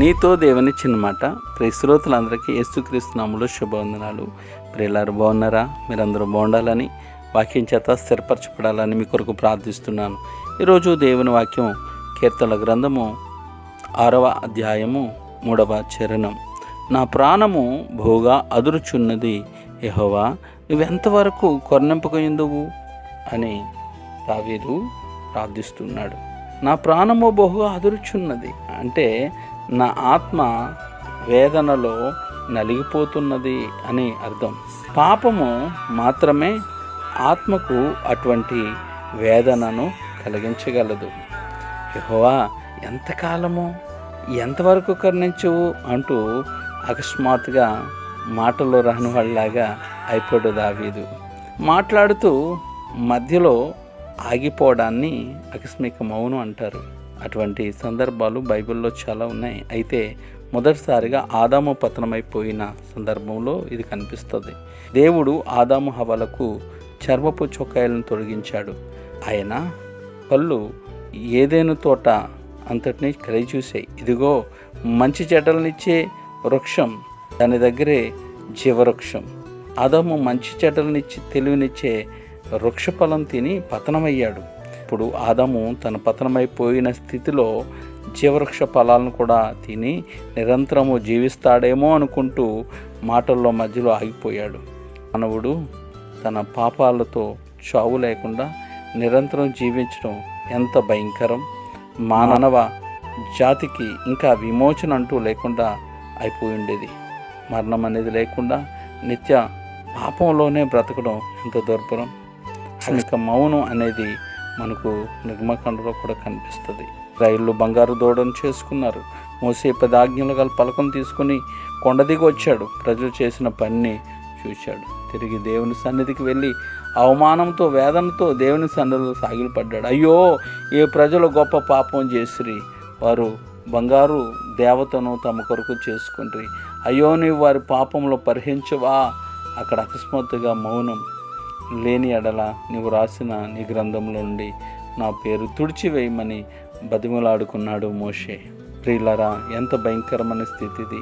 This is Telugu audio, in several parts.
నీతో దేవుని చిన్న మాట. ప్రియ శ్రోతలందరికీ యేసుక్రీస్తు నామములో శుభవందనాలు. ప్రియులారు బాగున్నారా? మీరందరూ బాగుండాలని, వాక్యం చేత స్థిరపరచబడాలని మీ కొరకు ప్రార్థిస్తున్నాను. ఈరోజు దేవుని వాక్యం కీర్తనల గ్రంథము 6వ అధ్యాయము 3వ చరణం. నా ప్రాణము బహుగా అదురుచున్నది, యెహోవా నువ్వెంతవరకు కొర్నింపకయుందువు అని దావీదు ప్రార్థిస్తున్నాడు. నా ప్రాణము బహుగా అదురుచున్నది అంటే నా ఆత్మ వేదనలో నలిగిపోతున్నది అని అర్థం. పాపము మాత్రమే ఆత్మకు అటువంటి వేదనను కలిగించగలదు. యెహోవా ఎంతకాలము, ఎంతవరకు కరుణించువు అంటూ అకస్మాత్తుగా మాటలో రాని వాళ్ళలాగా అయిపోయాడు దావీదు. మాట్లాడుతూ మధ్యలో ఆగిపోవడాన్ని ఆకస్మిక మౌనం అంటారు. అటువంటి సందర్భాలు బైబిల్లో చాలా ఉన్నాయి. అయితే మొదటిసారిగా ఆదాము పతనమైపోయిన సందర్భంలో ఇది కనిపిస్తుంది. దేవుడు ఆదాము హవ్వలకు చర్మపు చొక్కాయలను తొలగించాడు. ఆయన కళ్ళు ఏదైనా తోట అంతటినీ కలిగి చూసాయి. ఇదిగో మంచి చెడ్డలనిచ్చే వృక్షం, దాని దగ్గరే జీవవృక్షం. ఆదాము మంచి చెడ్డలనిచ్చి తెలివినిచ్చే వృక్షఫలం తిని పతనమయ్యాడు. ఇప్పుడు ఆదాము తన పతనమైపోయిన స్థితిలో జీవవృక్ష ఫలాలను కూడా తిని నిరంతరము జీవిస్తాడేమో అనుకుంటూ మాటల్లో మధ్యలో ఆగిపోయాడు. మానవుడు తన పాపాలతో చావు లేకుండా నిరంతరం జీవించడం ఎంత భయంకరం! మానవ జాతికి ఇంకా విమోచన అంటూ లేకుండా అయిపోయి ఉండేది. మరణం అనేది లేకుండా నిత్య పాపంలోనే బ్రతకడం ఎంత దుర్భరం! ఇక మౌనం అనేది మనకు నిర్మకాండలో కూడా కనిపిస్తుంది. రైళ్ళు బంగారు దూడను చేసుకున్నారు. మోసే 10 ఆజ్ఞలు గల పలకం తీసుకుని కొండ దిగి వచ్చాడు. ప్రజలు చేసిన పనిని చూశాడు. తిరిగి దేవుని సన్నిధికి వెళ్ళి అవమానంతో వేదనతో దేవుని సన్నిధిలో సాగిలపడ్డాడు. అయ్యో, ఏ ప్రజలు గొప్ప పాపం చేసిరి, వారు బంగారు దేవతను తమ కొరకు చేసుకుంటారు. అయ్యో, నీవు వారి పాపంలో పరిహరించవా? అక్కడ అకస్మాత్తుగా మౌనం. లేని ఎడల నీవు రాసిన నీ గ్రంథంలో నుండి నా పేరు తుడిచివేయమని బతిమలాడుకున్నాడు మోషే. ప్రియులారా, ఎంత భయంకరమైన స్థితి ఇది!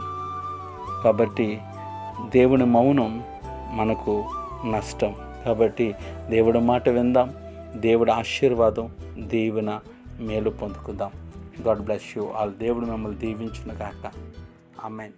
కాబట్టి దేవుని మౌనం మనకు నష్టం. కాబట్టి దేవుడి మాట విందాం, దేవుడి ఆశీర్వాదం, దీవెన, మేలు పొందుకుందాం. God bless you all. దేవుడు మిమ్మల్ని దీవించును గాక. ఆమేన్.